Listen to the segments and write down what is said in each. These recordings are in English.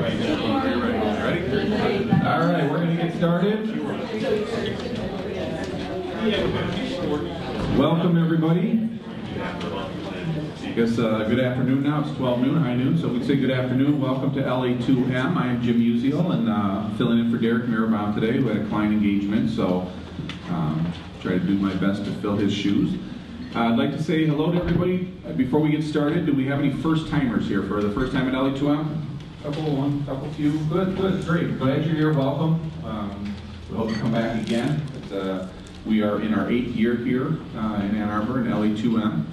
Are you ready? Ready? All right, we're going to get started. Welcome, everybody. I guess good afternoon now. It's 12 noon, high noon, so we say good afternoon. Welcome to LA2M. I am Jim Musial, and filling in for Derek Mirabaum today, who had a client engagement, so try to do my best to fill his shoes. I'd like to say hello to everybody. Before we get started, do we have any first-timers here for the first time at LA2M? Couple few. Good, great. Glad you're here. Welcome. We hope you come back again. We are in our 8th year here in Ann Arbor in LA2M,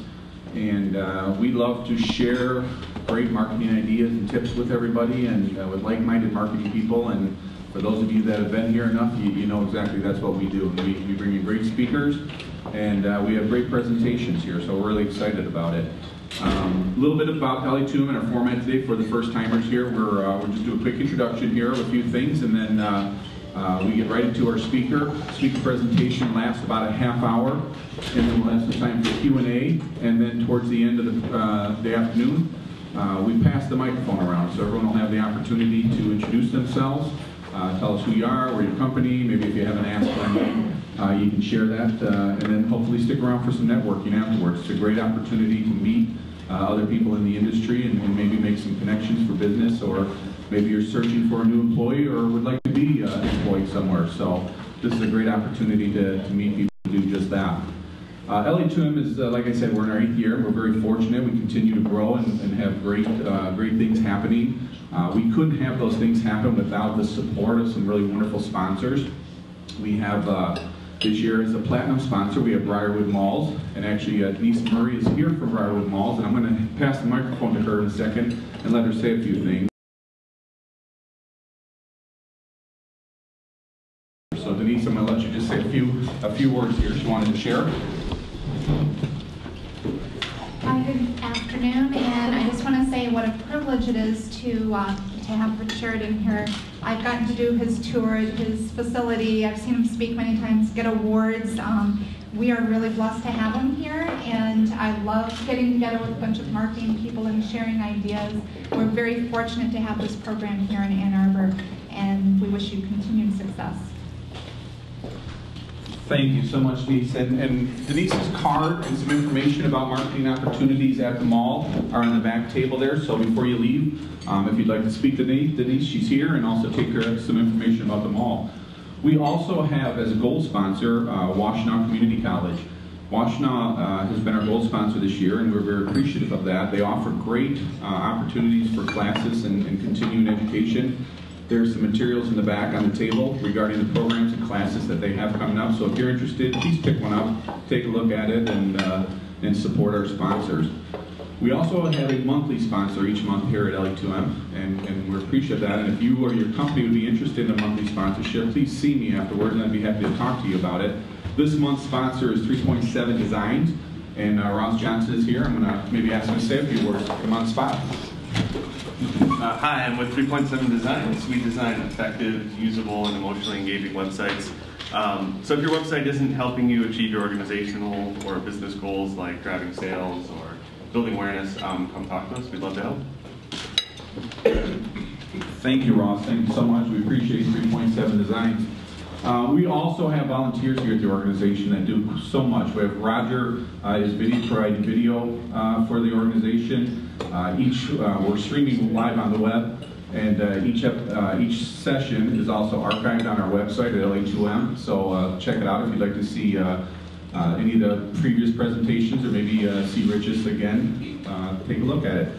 and we love to share great marketing ideas and tips with everybody, and with like-minded marketing people. And for those of you that have been here enough, you know exactly that's what we do. We bring in great speakers, and we have great presentations here, so we're really excited about it. A little bit about LA2M and our format today for the first timers here. We'll just do a quick introduction here of a few things, and then we get right into our speaker. Speaker presentation lasts about a half hour, and then we'll have some time for Q&A, and then towards the end of the afternoon, we pass the microphone around, so everyone will have the opportunity to introduce themselves, tell us who you are, where your company, maybe if you haven't asked for anything, you can share that, and then hopefully stick around for some networking afterwards. It's a great opportunity to meet other people in the industry and maybe make some connections for business, or maybe you're searching for a new employee or would like to be employed somewhere. So this is a great opportunity to meet people who do just that. LA2M is, like I said, we're in our 8th year. We're very fortunate. We continue to grow and have great things happening. We couldn't have those things happen without the support of some really wonderful sponsors. We have, this year as a platinum sponsor, we have Briarwood Malls, and actually Denise Murray is here from Briarwood Malls, and I'm going to pass the microphone to her in a second and let her say a few things. So Denise, I'm going to let you just say a few words here she wanted to share. Hi, good afternoon, and I just want to say what a privilege it is to have Sheridan here. I've gotten to do his tour at his facility. I've seen him speak many times, get awards. We are really blessed to have him here, and I love getting together with a bunch of marketing people and sharing ideas. We're very fortunate to have this program here in Ann Arbor, and we wish you continued success. Thank you so much, Denise. And Denise's card and some information about marketing opportunities at the mall are on the back table there. So before you leave, if you'd like to speak to Denise, she's here, and also take her some information about the mall. We also have, as a gold sponsor, Washtenaw Community College. Washtenaw has been our gold sponsor this year, and we're very appreciative of that. They offer great opportunities for classes and continuing education. There's some materials in the back on the table regarding the programs and classes that they have coming up. So if you're interested, please pick one up, take a look at it, and support our sponsors. We also have a monthly sponsor each month here at LA2M, and we're appreciative of that. And if you or your company would be interested in a monthly sponsorship, please see me afterwards, and I'd be happy to talk to you about it. This month's sponsor is 3.7 Designs, and Ross Johnson is here. I'm going to maybe ask him to say a few words. Come on the spot. Hi, I'm with 3.7 Designs. We design effective, usable, and emotionally engaging websites. So if your website isn't helping you achieve your organizational or business goals like driving sales or building awareness, come talk to us. We'd love to help. Thank you, Ross. Thank you so much. We appreciate 3.7 Designs. We also have volunteers here at the organization that do so much. We have Roger is providing video for the organization. We're streaming live on the web, and each session is also archived on our website at LA2M. So check it out if you'd like to see any of the previous presentations, or maybe see Rich's again. Take a look at it.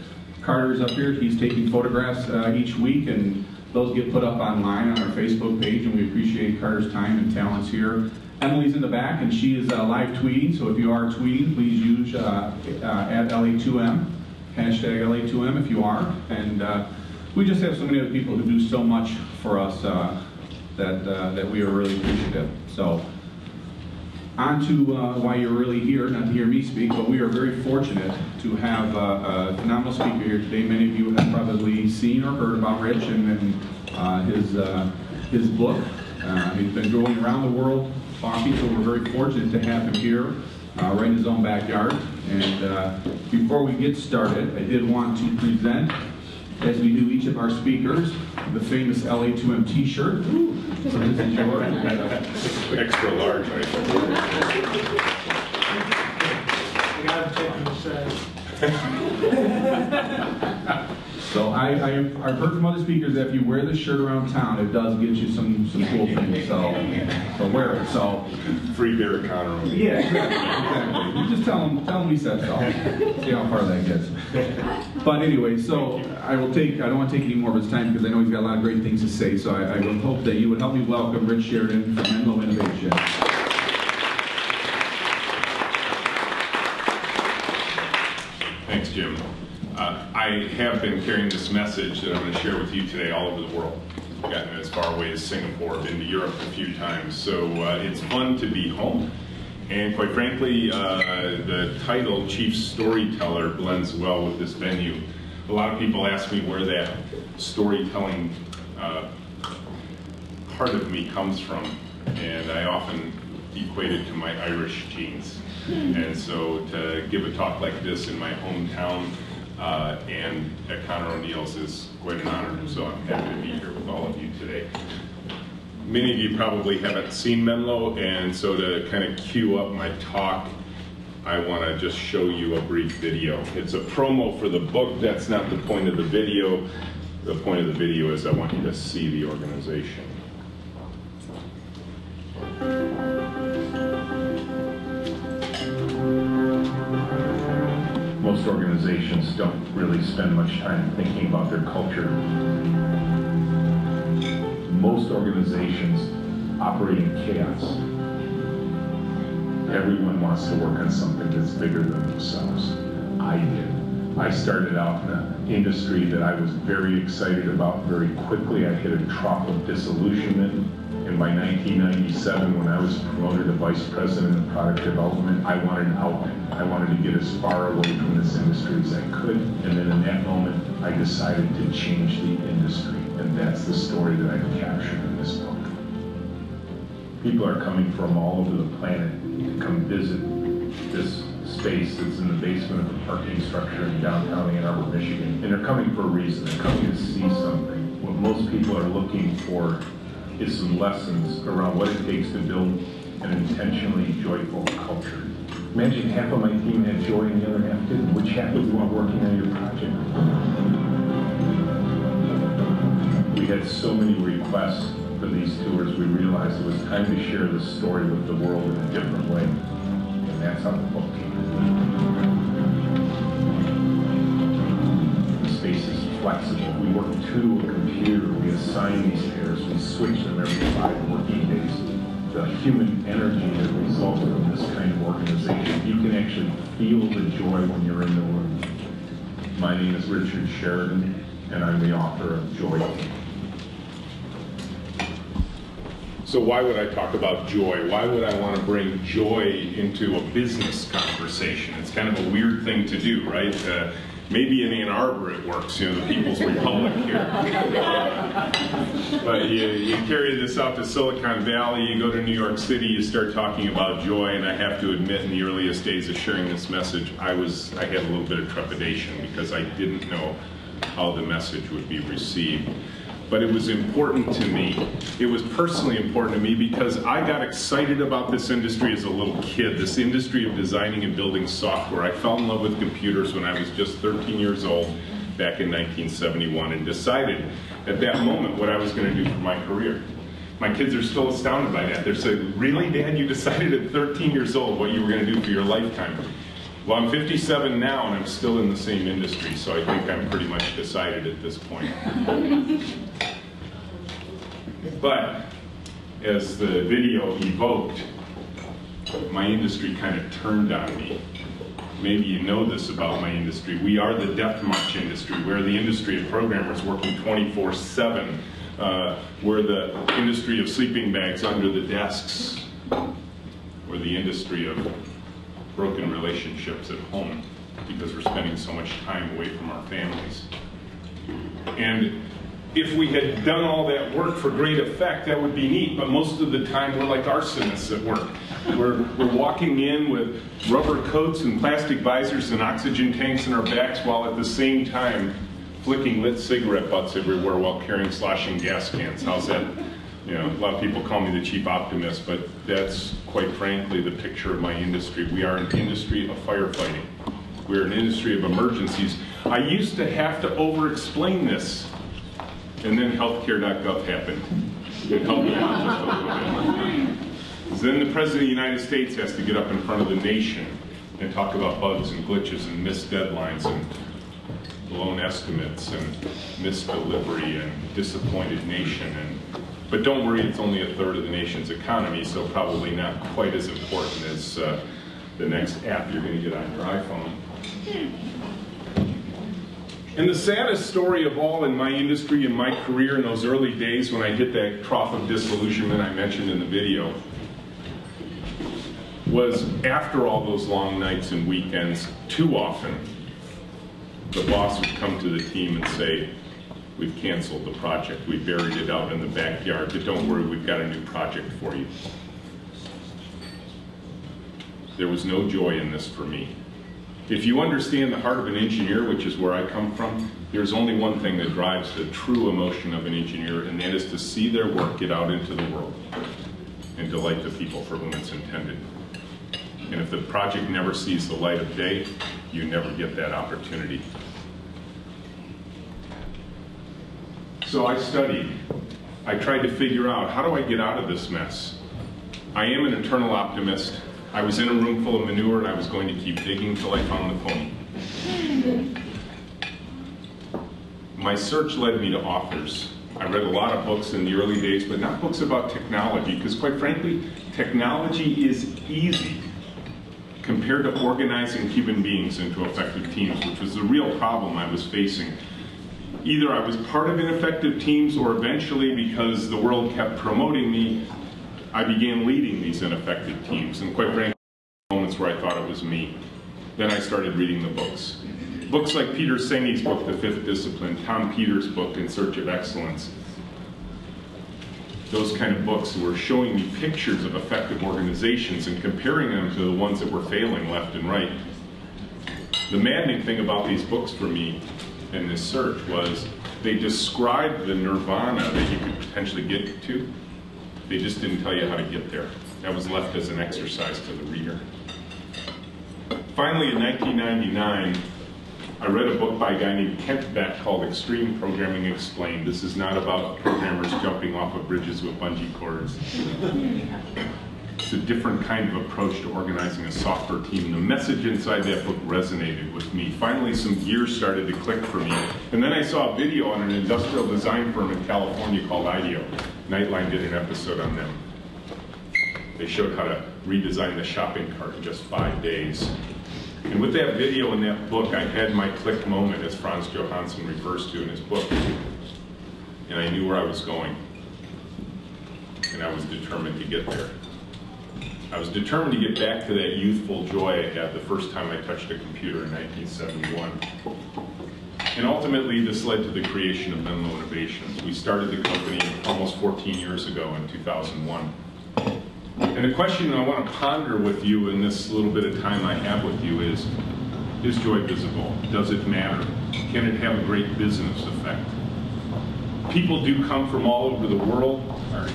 Carter's up here. He's taking photographs each week, and those get put up online on our Facebook page, and we appreciate Carter's time and talents here. Emily's in the back, and she is live tweeting, so if you are tweeting, please use at LA2M, hashtag LA2M if you are. And we just have so many other people who do so much for us that we are really appreciative. So on to why you're really here, not to hear me speak, but we are very fortunate to have a phenomenal speaker here today. Many of you have probably seen or heard about Rich and his book. He's been going around the world talking, so we're very fortunate to have him here right in his own backyard. And before we get started, I did want to present as we do each of our speakers, the famous LA2M t-shirt. So this is yours. Extra large, I think. I got to take the size. So I've heard from other speakers that if you wear this shirt around town, it does get you some cool things. So wear it. So Free beer at Conroe. yeah, exactly. You just tell them we said so. See how far that gets. But anyway, so I don't want to take any more of his time because I know he's got a lot of great things to say. So I would hope that you would help me welcome Rich Sheridan from Menlo Inovations. Thanks, Jim. I have been carrying this message that I'm going to share with you today all over the world. I've gotten as far away as Singapore, been to Europe a few times, so it's fun to be home. And quite frankly, the title, Chief Storyteller, blends well with this venue. A lot of people ask me where that storytelling part of me comes from, and I often equate it to my Irish genes. And so to give a talk like this in my hometown and at Conroe O'Neill's is quite an honor, so I'm happy to be here with all of you today. Many of you probably haven't seen Menlo, and so to kind of cue up my talk, I want to just show you a brief video. It's a promo for the book. That's not the point of the video. The point of the video is I want you to see the organization. Most organizations don't really spend much time thinking about their culture. Most organizations operate in chaos. Everyone wants to work on something that's bigger than themselves. I did. I started out in an industry that I was very excited about. Very quickly, I hit a trough of disillusionment. And by 1997, when I was promoted to Vice President of Product Development, I wanted an outlet. I wanted to get as far away from this industry as I could. And then in that moment, I decided to change the industry. And that's the story that I've captured in this book. People are coming from all over the planet to come visit this space that's in the basement of a parking structure in downtown Ann Arbor, Michigan. And they're coming for a reason. They're coming to see something. What most people are looking for is some lessons around what it takes to build an intentionally joyful culture. Imagine half of my team had joy and the other half didn't. Which half would you want working on your project? We had so many requests for these tours, we realized it was time to share the story with the world in a different way. And that's how the book came. The space is flexible. We work to a computer, we assign these pairs, we switch them every 5 working days. The human energy that results from this kind of organization, you can actually feel the joy when you're in the room. My name is Richard Sheridan, and I'm the author of Joy. So why would I talk about joy? Why would I want to bring joy into a business conversation? It's kind of a weird thing to do, right? Maybe in Ann Arbor it works, the People's Republic here. But you carry this out to Silicon Valley, you go to New York City, you start talking about joy, and I have to admit in the earliest days of sharing this message, I had a little bit of trepidation because I didn't know how the message would be received. But it was important to me. It was personally important to me because I got excited about this industry as a little kid, this industry of designing and building software. I fell in love with computers when I was just 13 years old back in 1971 and decided at that moment what I was going to do for my career. My kids are still astounded by that. They're saying, really, Dad, you decided at 13 years old what you were going to do for your lifetime? Well, I'm 57 now, and I'm still in the same industry, so I think I'm pretty much decided at this point. But as the video evoked, my industry kind of turned on me. Maybe you know this about my industry. We are the death march industry. We're the industry of programmers working 24/7. We're the industry of sleeping bags under the desks. We're the industry of broken relationships at home because we're spending so much time away from our families. And if we had done all that work for great effect, that would be neat, but most of the time we're like arsonists at work. We're walking in with rubber coats and plastic visors and oxygen tanks in our backs while at the same time flicking lit cigarette butts everywhere while carrying sloshing gas cans. How's that? You know, a lot of people call me the chief optimist, but that's quite frankly the picture of my industry. We are an industry of firefighting. We're an industry of emergencies. I used to have to over-explain this, and then healthcare.gov happened. It helped me out just a little bit. Then the President of the United States has to get up in front of the nation and talk about bugs and glitches and missed deadlines and blown estimates and missed delivery and disappointed nation. But don't worry, it's only a third of the nation's economy, so probably not quite as important as the next app you're going to get on your iPhone. And the saddest story of all in my industry, in my career, in those early days when I hit that trough of disillusionment I mentioned in the video, was after all those long nights and weekends, too often, the boss would come to the team and say, we've canceled the project, we buried it out in the backyard, but don't worry, we've got a new project for you. There was no joy in this for me. If you understand the heart of an engineer, which is where I come from, there's only one thing that drives the true emotion of an engineer, and that is to see their work get out into the world and delight the people for whom it's intended. And if the project never sees the light of day, you never get that opportunity. So I studied. I tried to figure out, how do I get out of this mess? I am an eternal optimist. I was in a room full of manure and I was going to keep digging till I found the pony. My search led me to authors. I read a lot of books in the early days, but not books about technology, because quite frankly, technology is easy compared to organizing human beings into effective teams, which was the real problem I was facing. Either I was part of ineffective teams, or eventually, because the world kept promoting me, I began leading these ineffective teams. And quite frankly, moments where I thought it was me. Then I started reading the books. Books like Peter Senge's book, The Fifth Discipline, Tom Peters' book, In Search of Excellence. Those kind of books were showing me pictures of effective organizations and comparing them to the ones that were failing left and right. The maddening thing about these books for me in this search was they described the nirvana that you could potentially get to. They just didn't tell you how to get there. That was left as an exercise to the reader. Finally, in 1999, I read a book by a guy named Kent Beck called Extreme Programming Explained. This is not about programmers jumping off of bridges with bungee cords. It's a different kind of approach to organizing a software team. The message inside that book resonated with me. Finally, some gears started to click for me. And then I saw a video on an industrial design firm in California called IDEO. Nightline did an episode on them. They showed how to redesign the shopping cart in just 5 days. And with that video and that book, I had my click moment, as Franz Johansson refers to in his book. And I knew where I was going. And I was determined to get there. I was determined to get back to that youthful joy I had the first time I touched a computer in 1971. And ultimately, this led to the creation of Menlo Innovations. We started the company almost 14 years ago in 2001. And the question I want to ponder with you in this little bit of time I have with you is joy visible? Does it matter? Can it have a great business effect? People do come from all over the world. All right,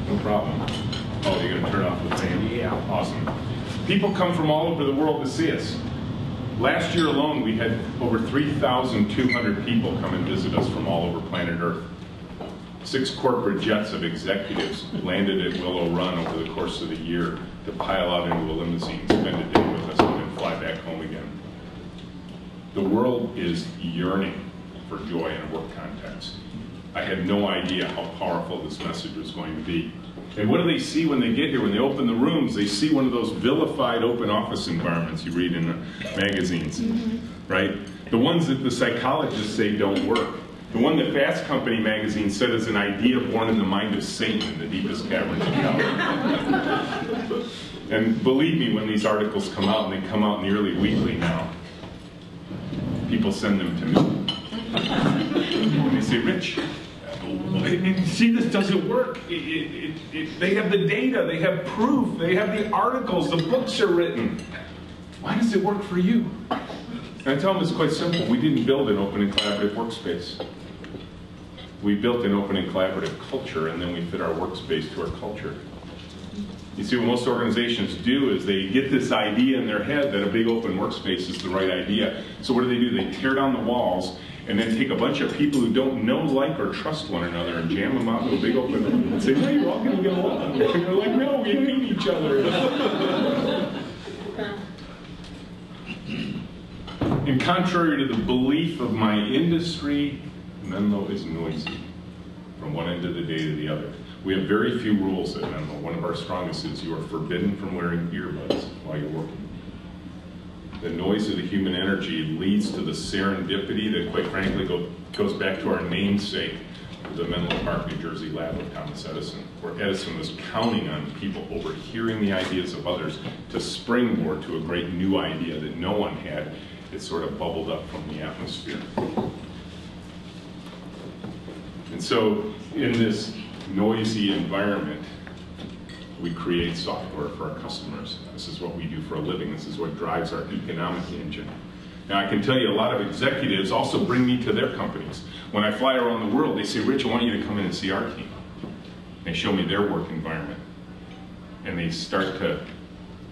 no problem. Oh, you're going to turn off the fan? Yeah, awesome. People come from all over the world to see us. Last year alone, we had over 3,200 people come and visit us from all over planet Earth. 6 corporate jets of executives landed at Willow Run over the course of the year to pile out into a limousine, spend a day with us, and then fly back home again. The world is yearning for joy in a work context. I had no idea how powerful this message was going to be. And what do they see when they get here? When they open the rooms, they see one of those vilified open office environments you read in the magazines, right? The ones that the psychologists say don't work. The one that Fast Company magazine said is an idea born in the mind of Satan in the deepest caverns of hell. And believe me, when these articles come out, and they come out nearly weekly now, people send them to me. And they say, Rich, see, this doesn't work. They have the data, they have proof, they have the articles, the books are written. Why does it work for you? And I tell them it's quite simple. We didn't build an open and collaborative workspace. We built an open and collaborative culture, and then we fit our workspace to our culture. You see, what most organizations do is they get this idea in their head that a big open workspace is the right idea. So what do? They tear down the walls and then take a bunch of people who don't know, like, or trust one another and jam them out into a big open room and say, hey, you're all going to get along. And they're like, no, we hate each other. And contrary to the belief of my industry, Menlo is noisy from one end of the day to the other. We have very few rules at Menlo. One of our strongest is you are forbidden from wearing earbuds while you're working. The noise of the human energy leads to the serendipity that, quite frankly, goes back to our namesake, the Menlo Park, New Jersey lab of Thomas Edison, where Edison was counting on people overhearing the ideas of others to springboard to a great new idea that no one had. It sort of bubbled up from the atmosphere. And so, in this noisy environment, we create software for our customers. This is what we do for a living. This is what drives our economic engine. Now, I can tell you a lot of executives also bring me to their companies. When I fly around the world, they say, Rich, I want you to come in and see our team. They show me their work environment. And they start to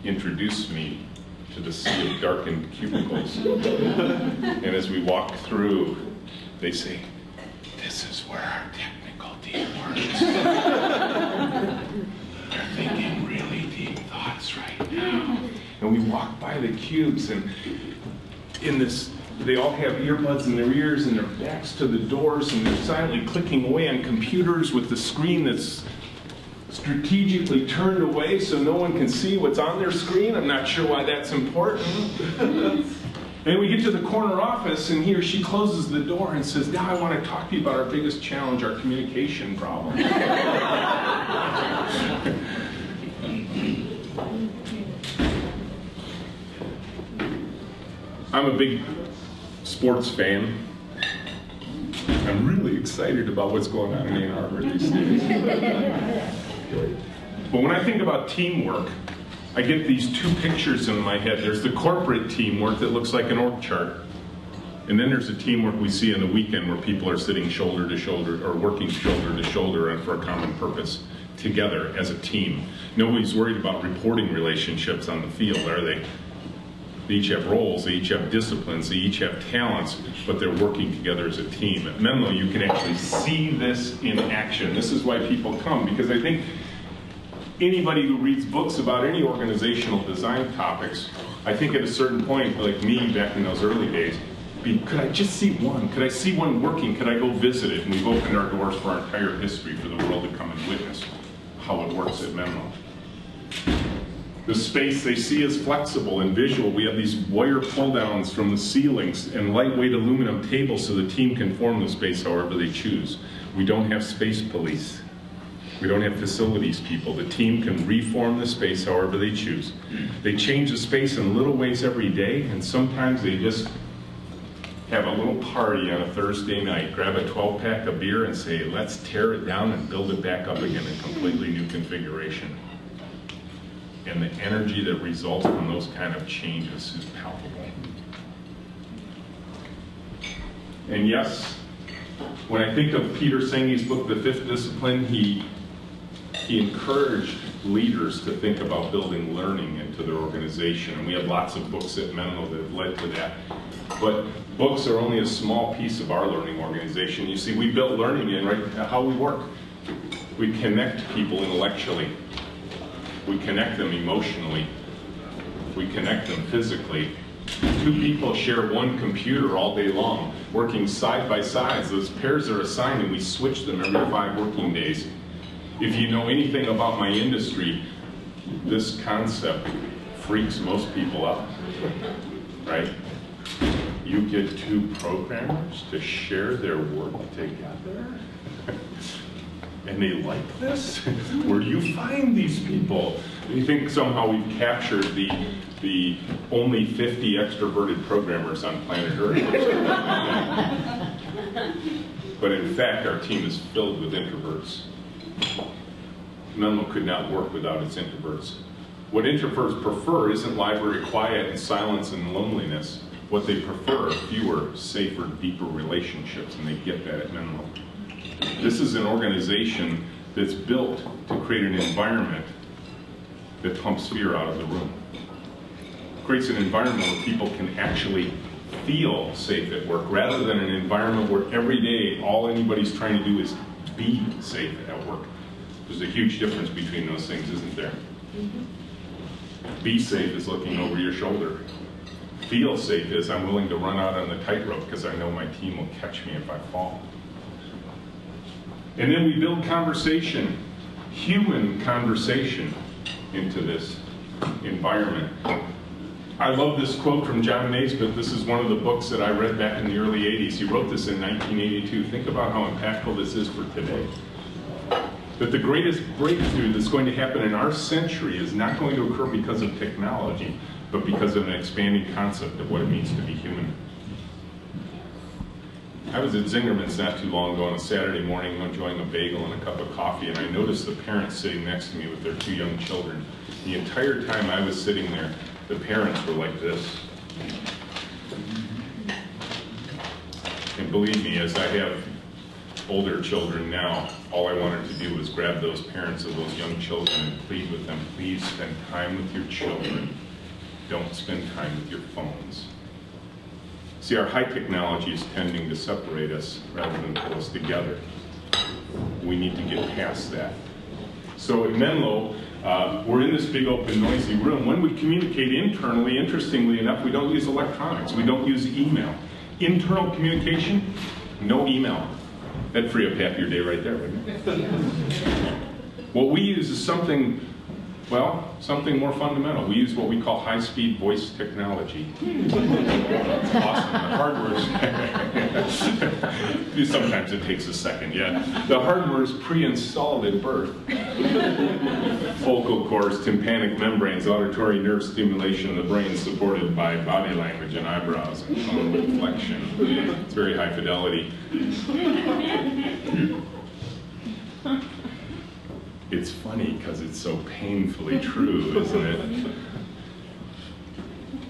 introduce me to the sea of darkened cubicles. And as we walk through, they say, this is where our technical team works. They're thinking really deep thoughts right now. And we walk by the cubes, and in this, they all have earbuds in their ears and their backs to the doors, and they're silently clicking away on computers with the screen that's strategically turned away so no one can see what's on their screen. I'm not sure why that's important. And we get to the corner office, and he or she closes the door and says, now I want to talk to you about our biggest challenge, our communication problem. I'm a big sports fan. I'm really excited about what's going on in Ann Arbor these days. But when I think about teamwork, I get these two pictures in my head. There's the corporate teamwork that looks like an org chart. And then there's the teamwork we see in the weekend where people are sitting shoulder to shoulder or working shoulder to shoulder and for a common purpose together as a team. Nobody's worried about reporting relationships on the field, are they? They each have roles, they each have disciplines, they each have talents, but they're working together as a team. At Menlo, you can actually see this in action. This is why people come, because I think anybody who reads books about any organizational design topics, I think at a certain point, like me back in those early days, could I just see one? Could I see one working? Could I go visit it? And we've opened our doors for our entire history for the world to come and witness how it works at Menlo. The space they see is flexible and visual. We have these wire pull-downs from the ceilings and lightweight aluminum tables so the team can form the space however they choose. We don't have space police. We don't have facilities people. The team can reform the space however they choose. They change the space in little ways every day, and sometimes they just have a little party on a Thursday night, grab a 12-pack of beer and say, let's tear it down and build it back up again in completely new configuration. And the energy that results from those kind of changes is palpable. And yes, when I think of Peter Senge's book, The Fifth Discipline, he encouraged leaders to think about building learning into their organization. And we have lots of books at Menlo that have led to that. But books are only a small piece of our learning organization. You see, we built learning in how we work. We connect people intellectually. We connect them emotionally. We connect them physically. Two people share one computer all day long, working side by side. Those pairs are assigned and we switch them every 5 working days. If you know anything about my industry, this concept freaks most people out, right? You get 2 programmers to share their work together? And they like this? Where do you find these people? You think somehow we've captured the only 50 extroverted programmers on planet Earth? But in fact, our team is filled with introverts. Menlo could not work without its introverts. What introverts prefer isn't library quiet and silence and loneliness. what they prefer are fewer, safer, deeper relationships, and they get that at Menlo. This is an organization that's built to create an environment that pumps fear out of the room. Creates an environment where people can actually feel safe at work, rather than an environment where every day all anybody's trying to do is be safe at work. There's a huge difference between those things, isn't there? Be safe is looking over your shoulder. Feel safe is I'm willing to run out on the tightrope because I know my team will catch me if I fall. And then we build conversation, human conversation, into this environment. I love this quote from John Naismith. This is one of the books that I read back in the early 80s. He wrote this in 1982. Think about how impactful this is for today. That the greatest breakthrough that's going to happen in our century is not going to occur because of technology, but because of an expanding concept of what it means to be human. I was at Zingerman's not too long ago on a Saturday morning enjoying a bagel and a cup of coffee, and I noticed the parents sitting next to me with their 2 young children. The entire time I was sitting there, the parents were like this. And believe me, as I have older children now, all I wanted to do was grab those parents of those young children and plead with them, please spend time with your children. Don't spend time with your phones. See, our high technology is tending to separate us rather than pull us together. We need to get past that. So at Menlo, we're in this big open noisy room. When we communicate internally, interestingly enough, we don't use electronics. We don't use email. Internal communication, no email. That'd free up half your day right there, wouldn't it? What we use is something, well, something more fundamental. We use what we call high-speed voice technology. It's awesome. The hardware's sometimes it takes a second, yeah. The hardware's pre-installed at birth. Vocal cords, tympanic membranes, auditory nerve stimulation of the brain supported by body language and eyebrows and tone inflection. It's very high fidelity. It's funny because it's so painfully true, isn't it?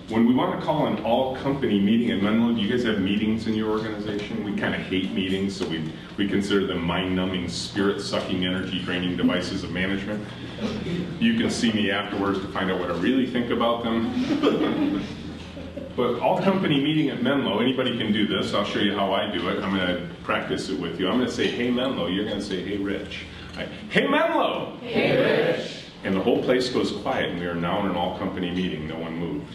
When we want to call an all-company meeting at Menlo, do you guys have meetings in your organization? We kind of hate meetings, so we consider them mind-numbing, spirit-sucking, energy-draining devices of management. You can see me afterwards to find out what I really think about them. But all-company meeting at Menlo, anybody can do this. I'll show you how I do it. I'm going to practice it with you. I'm going to say, hey, Menlo. You're going to say, hey, Rich. Hey, Menlo! Hey, Rich! And the whole place goes quiet, and we are now in an all-company meeting. No one moved.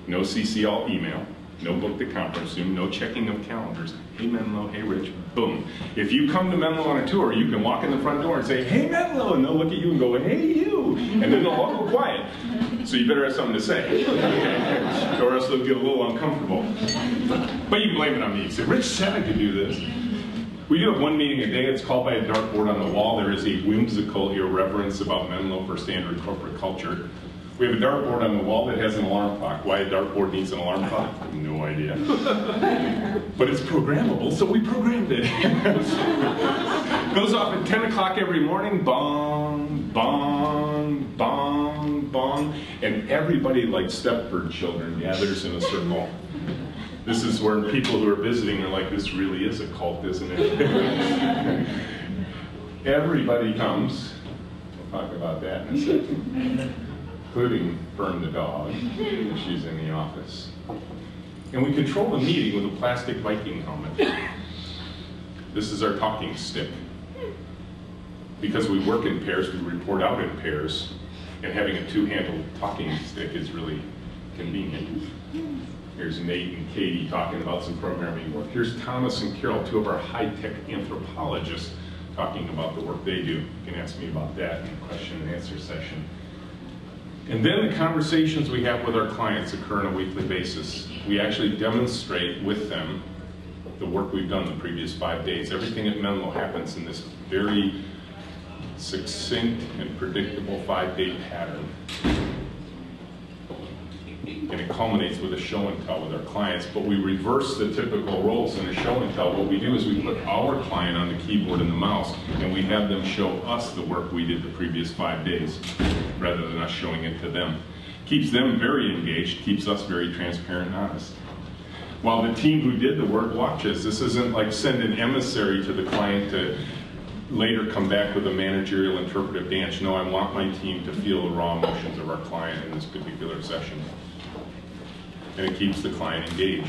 No CC all email. No book the conference room. No checking of calendars. Hey, Menlo. Hey, Rich. Boom. If you come to Menlo on a tour, you can walk in the front door and say, hey, Menlo! And they'll look at you and go, hey, you! And then they'll all go quiet. So you better have something to say. Or else they'll get a little uncomfortable. But you can blame it on me. You say, Rich said I could do this. We do have one meeting a day. It's called by a dartboard on the wall. There is a whimsical irreverence about Menlo for standard corporate culture. We have a dartboard on the wall that has an alarm clock. Why a dartboard needs an alarm clock? No idea. But it's programmable, so we programmed it. Goes off at 10 o'clock every morning. Bong, bong, bong, bong. And everybody, like Stepford children, gathers in a circle. This is where people who are visiting are like, this really is a cult, isn't it? Everybody comes. We'll talk about that in a second. Including Fern the dog. She's in the office. And we control the meeting with a plastic Viking helmet. This is our talking stick. Because we work in pairs, we report out in pairs, and having a two-handled talking stick is really convenient. Here's Nate and Katie talking about some programming work. Here's Thomas and Carol, two of our high-tech anthropologists, talking about the work they do. You can ask me about that in the question and answer session. And then the conversations we have with our clients occur on a weekly basis. We actually demonstrate with them the work we've done the previous 5 days. Everything at Menlo happens in this very succinct and predictable 5-day pattern. And it culminates with a show and tell with our clients, but we reverse the typical roles in a show and tell. What we do is we put our client on the keyboard and the mouse, and we have them show us the work we did the previous 5 days, rather than us showing it to them. Keeps them very engaged, keeps us very transparent and honest. While the team who did the work watches, this isn't like send an emissary to the client to later come back with a managerial interpretive dance. No, I want my team to feel the raw emotions of our client in this particular session. And it keeps the client engaged.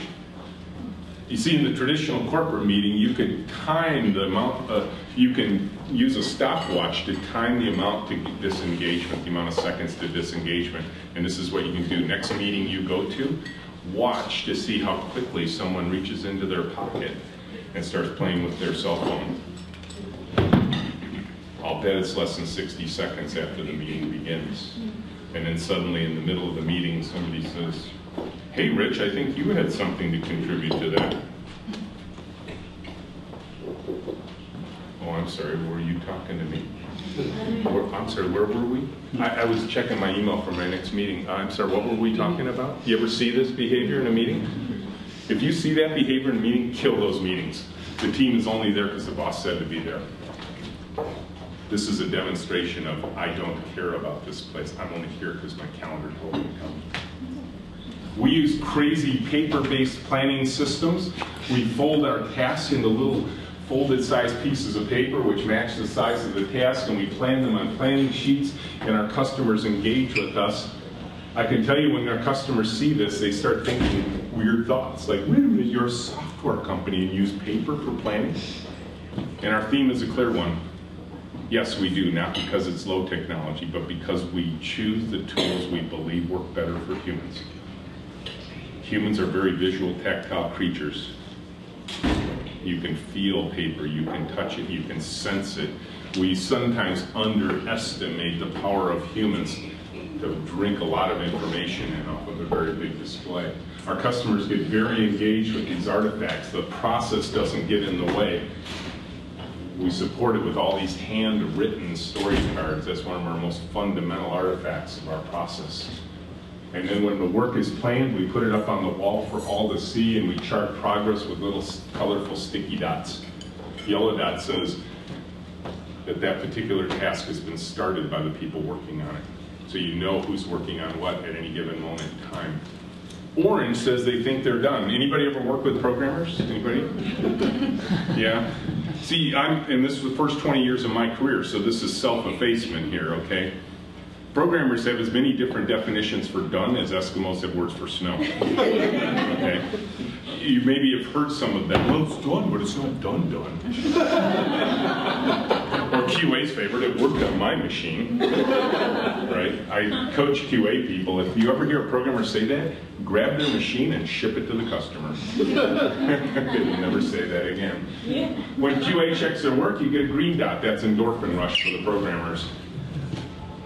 You see, in the traditional corporate meeting, you can time the amount, you can use a stopwatch to time the amount to disengagement, the amount of seconds to disengagement. And this is what you can do. Next meeting you go to, watch to see how quickly someone reaches into their pocket and starts playing with their cell phone. I'll bet it's less than 60 seconds after the meeting begins. And then suddenly in the middle of the meeting, somebody says, "Hey, Rich, I think you had something to contribute to that." Oh, I'm sorry, were you talking to me? I'm sorry, where were we? I was checking my email for my next meeting. I'm sorry, what were we talking about? You ever see this behavior in a meeting? If you see that behavior in a meeting, kill those meetings. The team is only there because the boss said to be there. This is a demonstration of, I don't care about this place. I'm only here because my calendar told me to come. We use crazy paper-based planning systems. We fold our tasks into little folded sized pieces of paper which match the size of the task, and we plan them on planning sheets, and our customers engage with us. I can tell you when our customers see this, they start thinking weird thoughts, like, wait a minute, you're a software company and use paper for planning? And our theme is a clear one. Yes, we do, not because it's low technology, but because we choose the tools we believe work better for humans. Humans are very visual, tactile creatures. You can feel paper, you can touch it, you can sense it. We sometimes underestimate the power of humans to drink a lot of information in off of a very big display. Our customers get very engaged with these artifacts. The process doesn't get in the way. We support it with all these handwritten story cards. That's one of our most fundamental artifacts of our process. And then when the work is planned, we put it up on the wall for all to see, and we chart progress with little colorful sticky dots. Yellow dot says that that particular task has been started by the people working on it. So you know who's working on what at any given moment in time. Orange says they think they're done. Anybody ever work with programmers? Anybody? Yeah? See, and this was the first 20 years of my career, so this is self-effacement here, okay? Programmers have as many different definitions for done as Eskimos have words for snow. Okay? You maybe have heard some of them. Well, it's done, but it's not done. Or QA's favorite, it worked on my machine. Right? I coach QA people. If you ever hear a programmer say that, grab their machine and ship it to the customer. They will never say that again. When QA checks their work, you get a green dot. That's endorphin rush for the programmers.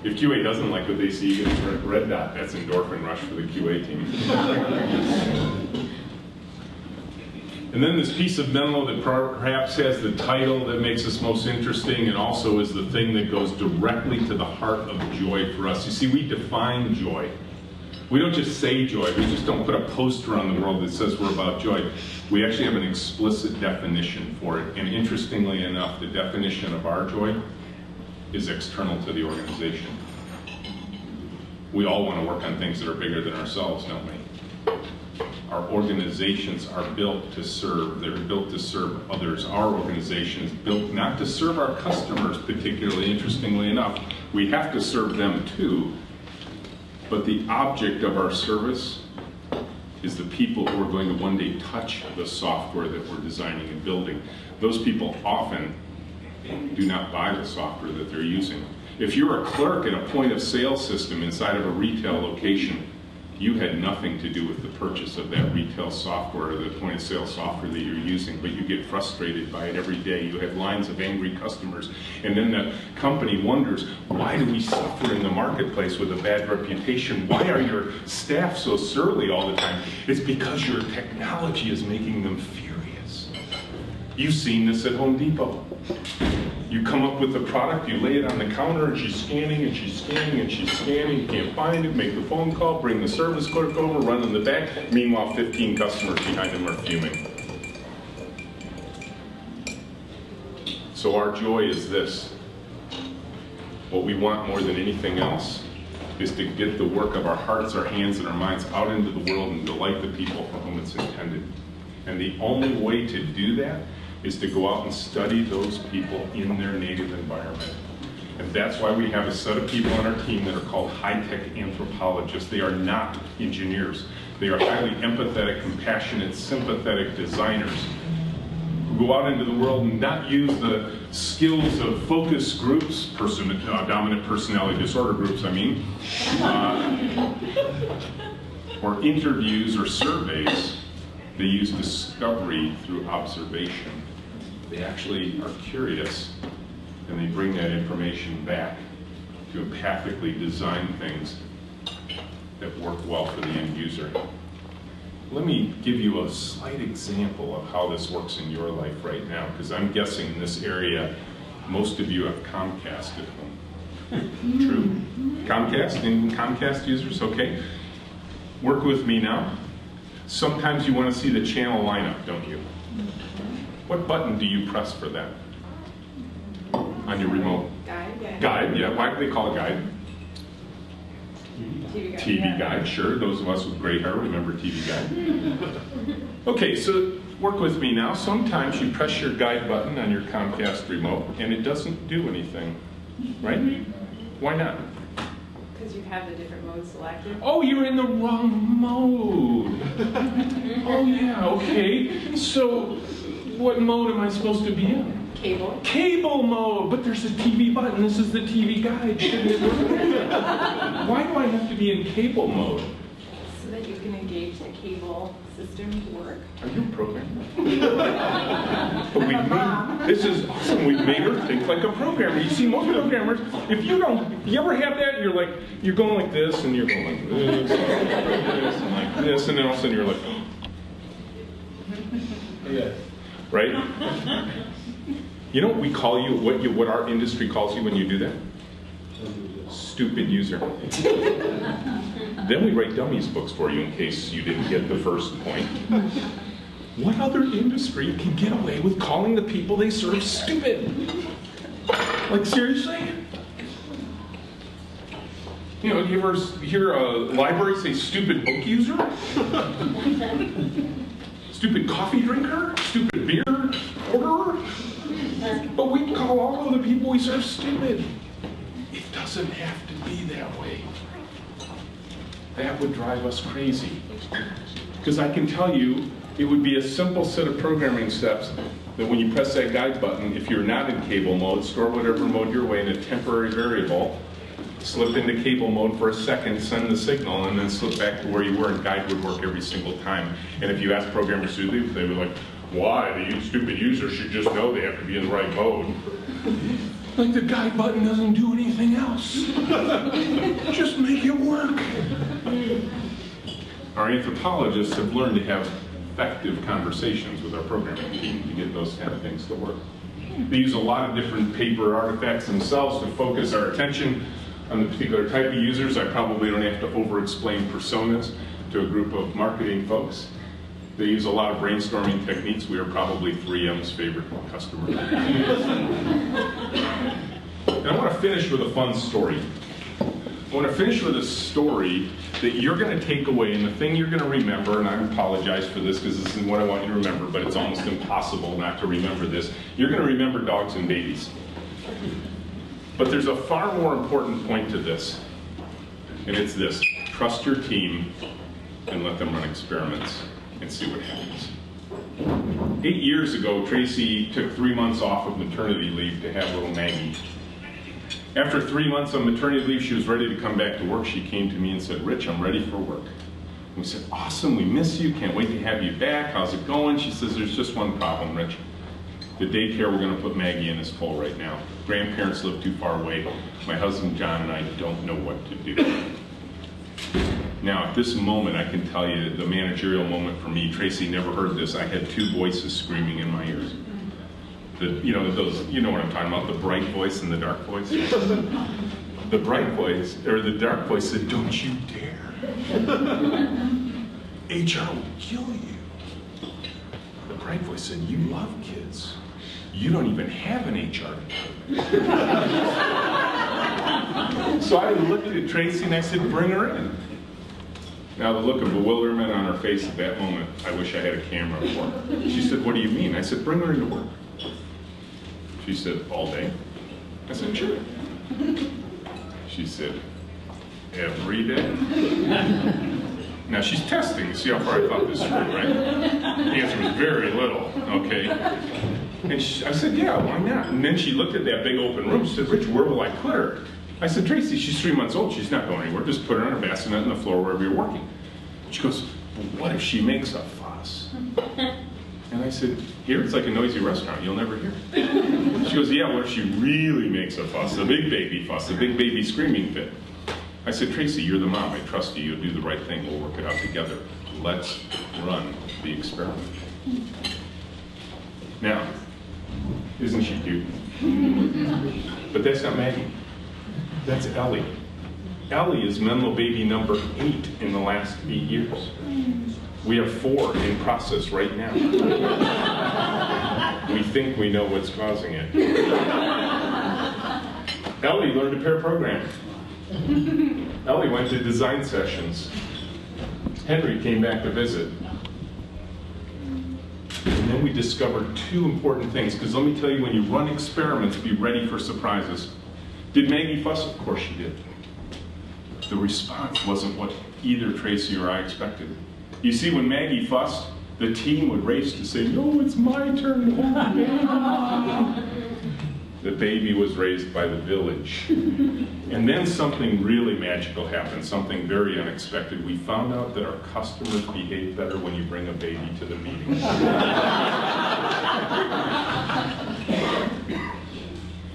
If QA doesn't like what they see, you get a red dot. That's endorphin rush for the QA team. And then this piece of Menlo that perhaps has the title that makes us most interesting, and also is the thing that goes directly to the heart of joy for us. You see, we define joy. We don't just say joy. We just don't put a poster on the world that says we're about joy. We actually have an explicit definition for it. And interestingly enough, the definition of our joy is external to the organization. We all want to work on things that are bigger than ourselves, don't we? Our organizations are built to serve. They're built to serve others. Our organization is built not to serve our customers particularly, interestingly enough. We have to serve them too. But the object of our service is the people who are going to one day touch the software that we're designing and building. Those people often do not buy the software that they're using. If you're a clerk in a point of sale system inside of a retail location, you had nothing to do with the purchase of that retail software or the point of sale software that you're using, but you get frustrated by it every day. You have lines of angry customers, and then the company wonders, why do we suffer in the marketplace with a bad reputation? Why are your staff so surly all the time? It's because your technology is making them furious. You've seen this at Home Depot. You come up with a product, you lay it on the counter, and she's scanning, and she's scanning, and she's scanning, you can't find it, make the phone call, bring the service clerk over, run in the back. Meanwhile, 15 customers behind them are fuming. So our joy is this. What we want more than anything else is to get the work of our hearts, our hands, and our minds out into the world and delight the people for whom it's intended. And the only way to do that is to go out and study those people in their native environment. And that's why we have a set of people on our team that are called high-tech anthropologists. They are not engineers. They are highly empathetic, compassionate, sympathetic designers who go out into the world and not use the skills of focus groups, dominant personality disorder groups, I mean, or interviews or surveys. They use discovery through observation. They actually are curious, and they bring that information back to empathically design things that work well for the end user. Let me give you a slight example of how this works in your life right now, because I'm guessing in this area, most of you have Comcast at home. True? Comcast? Any Comcast users? Okay. Work with me now. Sometimes you want to see the channel lineup, don't you? What button do you press for that? On your remote? Guide. Guide, yeah. Why do they call it guide? TV guide, sure. Those of us with gray hair remember TV guide. Okay, so work with me now. Sometimes you press your guide button on your Comcast remote and it doesn't do anything, right? Why not? Because you have the different modes selected. Oh, you're in the wrong mode. Oh yeah, okay. So what mode am I supposed to be in? Cable. Cable mode, but there's a TV button. This is the TV guide. Shouldn't it work? Why do I have to be in cable mode? So that you can engage the cable system work. Are you a programmer? But this is awesome. We've made her think like a programmer. You see, most programmers, if you ever have that, you're going like this, and you're going like this, and like this, and then all of a sudden you're like, Yeah. right? You know what we call you, what our industry calls you when you do that? Stupid user. Then we write dummies books for you in case you didn't get the first point. What other industry can get away with calling the people they serve stupid? Like, seriously? You know, you ever hear a library say stupid book user? Stupid coffee drinker? Stupid beer orderer? But we call all of the people we serve stupid. It doesn't have to be that way. That would drive us crazy. Because I can tell you, it would be a simple set of programming steps that when you press that guide button, if you're not in cable mode, store whatever mode you're in a temporary variable, slip into cable mode for a second, send the signal, and then slip back to where you were, and guide would work every single time. And if you ask programmers to do, they were like, why? The stupid user should just know they have to be in the right mode. Like the guide button doesn't do anything else. Just make it work. Our anthropologists have learned to have effective conversations with our programming team to get those kind of things to work. They use a lot of different paper artifacts themselves to focus our attention on the particular type of users. I probably don't have to over-explain personas to a group of marketing folks. They use a lot of brainstorming techniques. We are probably 3M's favorite customer. And I want to finish with a fun story. I want to finish with a story that you're going to take away, and the thing you're going to remember, and I apologize for this because this is what I want you to remember, but it's almost impossible not to remember this. You're going to remember dogs and babies. But there's a far more important point to this, and it's this: trust your team and let them run experiments and see what happens. 8 years ago, Tracy took 3 months off of maternity leave to have little Maggie. After 3 months on maternity leave, she was ready to come back to work. She came to me and said, Rich, I'm ready for work. And we said, awesome, we miss you, can't wait to have you back. How's it going? She says, there's just one problem, Rich. The daycare we're going to put Maggie in is full right now. Grandparents live too far away. My husband, John, and I don't know what to do. Now, at this moment, I can tell you the managerial moment for me. Tracy never heard this. I had two voices screaming in my ears. You know what I'm talking about, the bright voice and the dark voice. The bright voice, or the dark voice said, don't you dare. HR will kill you. The bright voice said, you love kids. You don't even have an HR department. So I looked at Tracy and I said, bring her in. Now the look of bewilderment on her face at that moment, I wish I had a camera for her. She said, what do you mean? I said, bring her into work. She said, all day? I said, sure. She said, every day? Now she's testing to see how far I thought this through, right? The answer was very little, okay? And I said, yeah, why not? And then she looked at that big open room. She said, Rich, where will I put her? I said, Tracy, she's 3 months old. She's not going anywhere. Just put her on a bassinet on the floor wherever you're working. She goes, well, what if she makes a fuss? And I said, here, it's like a noisy restaurant. You'll never hear it. She goes, yeah, what if she really makes a fuss, a big baby fuss, a big baby screaming fit? I said, Tracy, you're the mom. I trust you. You'll do the right thing. We'll work it out together. Let's run the experiment. Now, isn't she cute? But that's not Maggie. That's Ellie. Ellie is Menlo baby number 8 in the last 8 years. We have 4 in process right now. We think we know what's causing it. Ellie learned to pair program. Ellie went to design sessions. Henry came back to visit. And then we discovered 2 important things, because let me tell you, when you run experiments, be ready for surprises. Did Maggie fuss? Of course she did. The response wasn't what either Tracy or I expected. You see, when Maggie fussed, the team would race to say, no, it's my turn. The baby was raised by the village. And then something really magical happened, something very unexpected. We found out that our customers behave better when you bring a baby to the meeting.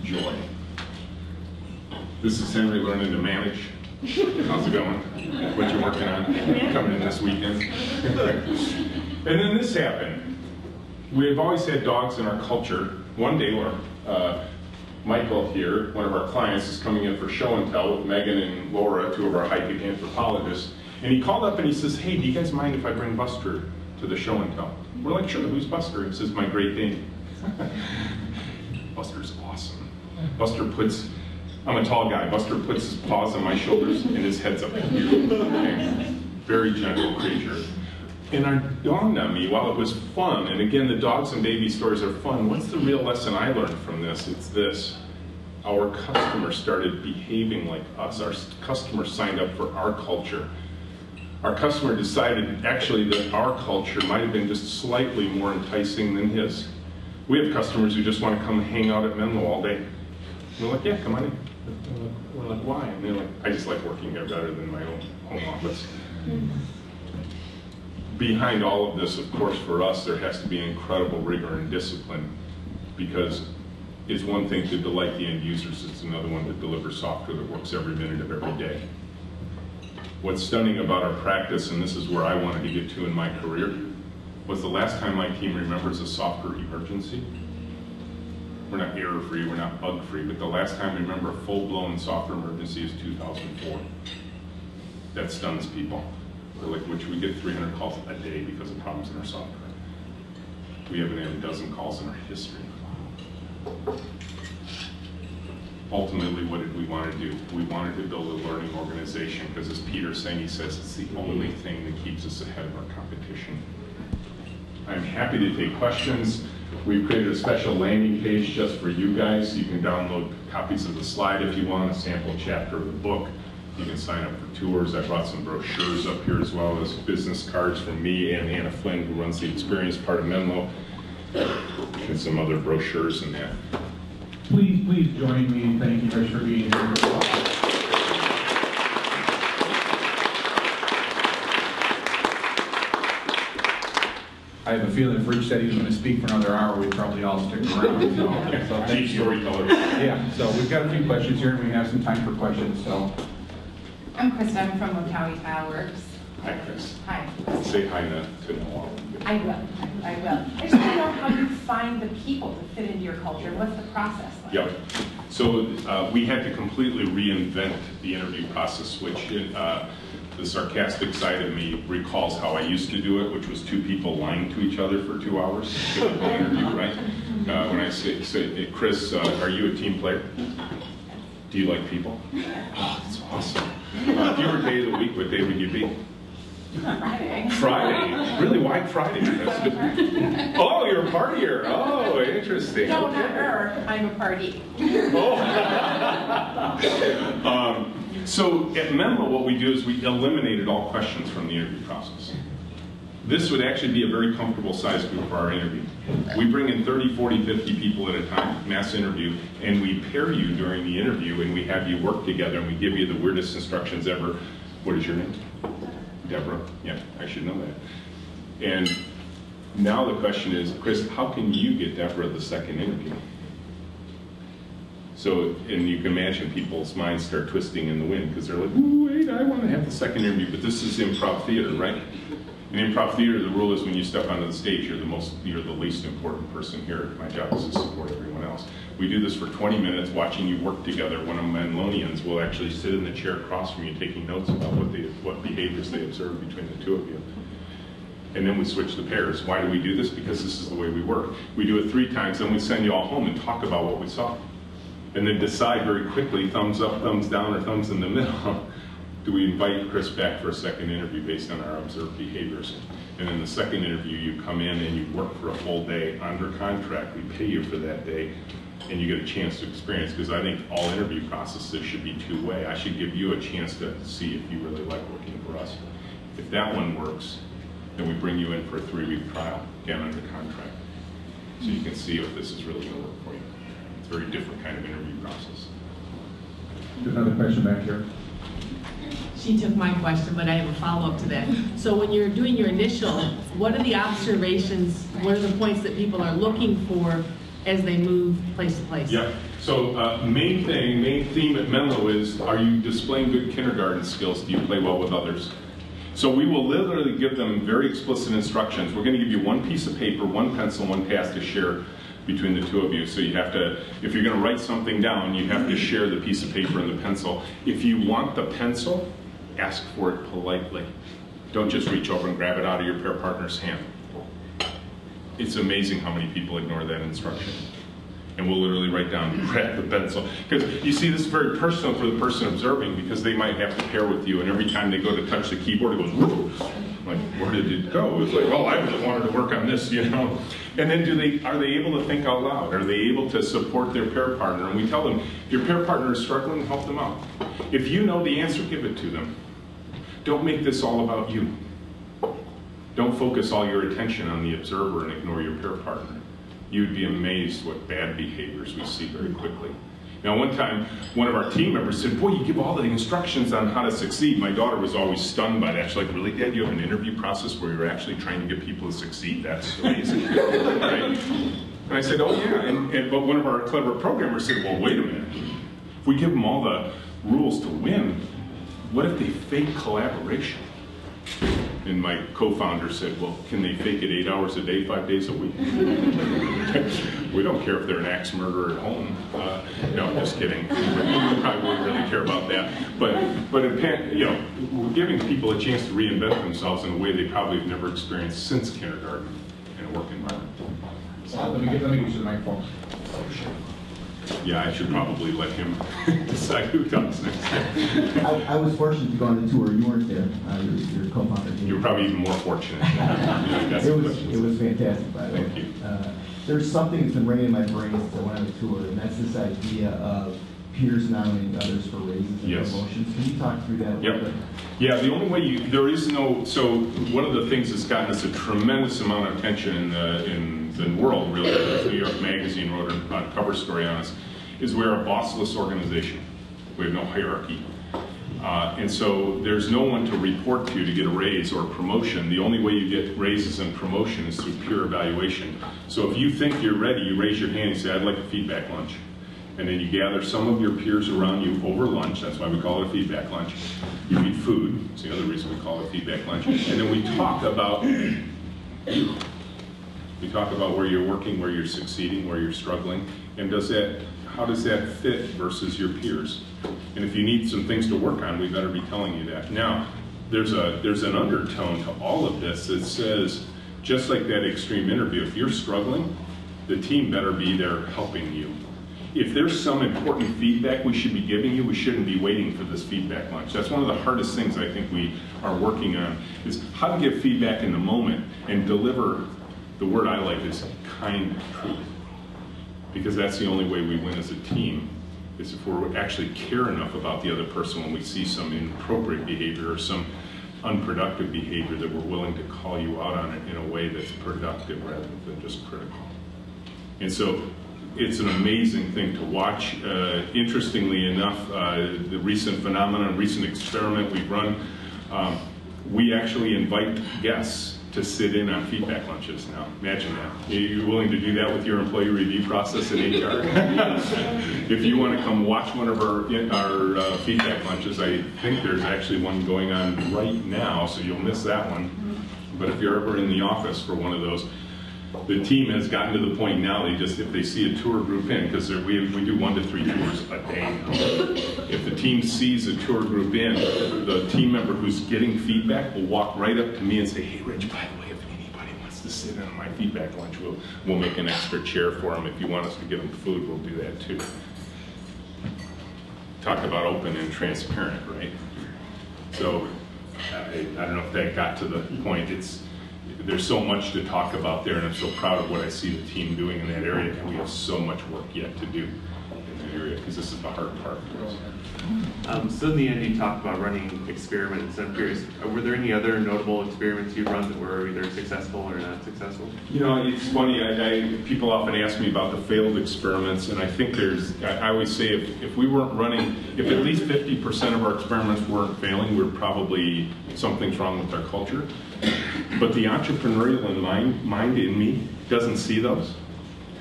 Joy. This is Henry learning to manage. How's it going? What you working on? Coming in this weekend? And then this happened. We have always had dogs in our culture. One day, Michael here, one of our clients, is coming in for show and tell with Megan and Laura, 2 of our high-tech anthropologists. And he called up and he says, hey, do you guys mind if I bring Buster to the show and tell? We're like, sure, who's Buster? He says, my Great Dane. Buster's awesome. Buster puts, I'm a tall guy, Buster puts his paws on my shoulders and his head's up here. Okay. Very gentle creature. And it dawned on me, while it was fun, and again, the dogs and baby stories are fun, what's the real lesson I learned from this? It's this. Our customers started behaving like us. Our customers signed up for our culture. Our customer decided, actually, that our culture might have been just slightly more enticing than his. We have customers who just want to come hang out at Menlo all day. And we're like, yeah, come on in. We're like, why? And they're like, I just like working here better than my own home office. Behind all of this, of course, for us, there has to be incredible rigor and discipline, because it's one thing to delight the end users, it's another one to deliver software that works every minute of every day. What's stunning about our practice, and this is where I wanted to get to in my career, was the last time my team remembers a software emergency. We're not error-free, we're not bug-free, but the last time we remember a full-blown software emergency is 2004. That stuns people. Like, which we get 300 calls a day because of problems in our software. We haven't had a dozen calls in our history. Ultimately, what did we want to do? We wanted to build a learning organization, because as Peter's saying, he says it's the only thing that keeps us ahead of our competition. I'm happy to take questions. We've created a special landing page just for you guys. You can download copies of the slide if you want, a sample chapter of the book. You can sign up for tours. I brought some brochures up here, as well as business cards from me and Anna Flynn, who runs the experience part of Menlo, and some other brochures in that. Please join me. Thank you, Rich, for being here. I have a feeling if Rich said he was going to speak for another hour, we'd probably all stick around. So thank you. Storyteller. Yeah, so we've got a few questions here, and we have some time for questions. So, I'm Krista. I'm from Locality Tile Works. Hi, Chris. Hi. Say hi to Noah. I will. I just want to know how you find the people to fit into your culture. What's the process like? Yep. So we had to completely reinvent the interview process, which the sarcastic side of me recalls how I used to do it, which was 2 people lying to each other for 2 hours to get the interview, right? When I say Chris, are you a team player? Do you like people? Oh, that's awesome. If you were day of the week, what day would you be? Friday. Friday. Really? Why Friday? That's good. Oh, you're a partier. Oh, interesting. No, okay. not her. I'm a party. Oh. So at Menlo, what we do is we eliminated all questions from the interview process. This would actually be a very comfortable size group for our interview. We bring in 30, 40, 50 people at a time, mass interview, and we pair you during the interview, and we have you work together, and we give you the weirdest instructions ever. What is your name? Deborah. Yeah, I should know that. And now the question is, Chris, how can you get Deborah the second interview? So, and you can imagine people's minds start twisting in the wind because they're like, ooh, wait, I want to have the second interview, but this is improv theater, right? In improv theater, the rule is when you step onto the stage, you're the least important person here. My job is to support everyone else. We do this for 20 minutes, watching you work together. One of Menlonians will actually sit in the chair across from you, taking notes about what behaviors they observe between the two of you. And then we switch the pairs. Why do we do this? Because this is the way we work. We do it 3 times, then we send you all home and talk about what we saw. And then decide very quickly, thumbs up, thumbs down, or thumbs in the middle. Do we invite Chris back for a second interview based on our observed behaviors? And in the second interview, you come in and you work for a full day under contract. We pay you for that day, and you get a chance to experience, because I think all interview processes should be two-way. I should give you a chance to see if you really like working for us. If that one works, then we bring you in for a 3-week trial, again under contract, so you can see if this is really going to work for you. It's a very different kind of interview process. Another question back here. She took my question, but I have a follow-up to that. So when you're doing your initial, what are the observations, what are the points that people are looking for as they move place to place? Yeah, so main theme at Menlo is, are you displaying good kindergarten skills? Do you play well with others? So we will literally give them very explicit instructions. We're going to give you one piece of paper, one pencil, one task to share between the two of you. So you have to, if you're going to write something down, you have to share the piece of paper and the pencil. If you want the pencil, ask for it politely. Don't just reach over and grab it out of your pair partner's hand. It's amazing how many people ignore that instruction. And we'll literally write down, grab the pencil. Because you see, this is very personal for the person observing, because they might have to pair with you, and every time they go to touch the keyboard, it goes, whoo! Like, where did it go? It's like, oh, I really wanted to work on this, you know? And then are they able to think out loud? Are they able to support their pair partner? And we tell them, if your pair partner is struggling, help them out. If you know the answer, give it to them. Don't make this all about you. Don't focus all your attention on the observer and ignore your pair partner. You'd be amazed what bad behaviors we see very quickly. Now, one time, one of our team members said, boy, you give all the instructions on how to succeed. My daughter was always stunned by that. She's like, really, Dad, you have an interview process where you're actually trying to get people to succeed? That's amazing. Right? And I said, oh, yeah. But one of our clever programmers said, well, wait a minute. If we give them all the rules to win, what if they fake collaboration? And my co-founder said, well, can they fake it 8 hours a day, 5 days a week? We don't care if they're an axe murderer at home. No, I'm just kidding. We probably wouldn't really care about that. But you know, we're giving people a chance to reinvent themselves in a way they probably have never experienced since kindergarten in a work environment. Let me get you the microphone. Yeah, I should probably let him decide who talks next. I was fortunate to go on the tour. You weren't there. Your co-founder. You were probably even more fortunate. It was fantastic, by the way. Thank you. There's something that's been ringing in my brain since I went on the tour, and that's this idea of peers nominating others for raises and promotions. Can you talk through that a little bit? Yeah, the only way there is no, so one of the things that's gotten us a tremendous amount of attention in the world, really, as New York Magazine wrote a cover story on us, is we're a bossless organization. We have no hierarchy. And so there's no one to report to get a raise or a promotion. The only way you get raises and promotion is through peer evaluation. So if you think you're ready, you raise your hand and say, I'd like a feedback lunch. And then you gather some of your peers around you over lunch. That's why we call it a feedback lunch. You eat food. That's the other reason we call it feedback lunch. And then we talk about you. We talk about where you're working, where you're succeeding, where you're struggling, and how does that fit versus your peers? And if you need some things to work on, we better be telling you that. Now, there's an undertone to all of this that says, just like that extreme interview, if you're struggling, the team better be there helping you. if there's some important feedback we should be giving you, we shouldn't be waiting for this feedback lunch. That's one of the hardest things I think we are working on, is how to give feedback in the moment and deliver, the word I like is kind truth. Because that's the only way we win as a team, is if we actually care enough about the other person when we see some inappropriate behavior or some unproductive behavior, that we're willing to call you out on it in a way that's productive rather than just critical. And so it's an amazing thing to watch. Interestingly enough, the recent phenomenon, recent experiment we've run, we actually invite guests to sit in on feedback lunches now. Imagine that. Are you willing to do that with your employee review process in HR? If you want to come watch one of our feedback lunches, I think there's actually one going on right now, so you'll miss that one. But if you're ever in the office for one of those, the team has gotten to the point now, if they see a tour group in, because we do 1 to 3 tours a day now. If the team sees a tour group in, the team member who's getting feedback will walk right up to me and say, hey Rich, by the way, if anybody wants to sit in on my feedback lunch, we'll make an extra chair for them. If you want us to give them food, we'll do that too. Talk about open and transparent, right? So I don't know if that got to the point. There's so much to talk about there, and I'm so proud of what I see the team doing in that area, and we have so much work yet to do in that area, because this is the hard part for us. So in the end, you talked about running experiments. I'm curious, were there any other notable experiments you run that were either successful or not successful? You know, it's funny, people often ask me about the failed experiments, and I think I always say if we weren't running, if at least 50% of our experiments weren't failing, we're probably, something's wrong with our culture. But the entrepreneurial mind in me doesn't see those.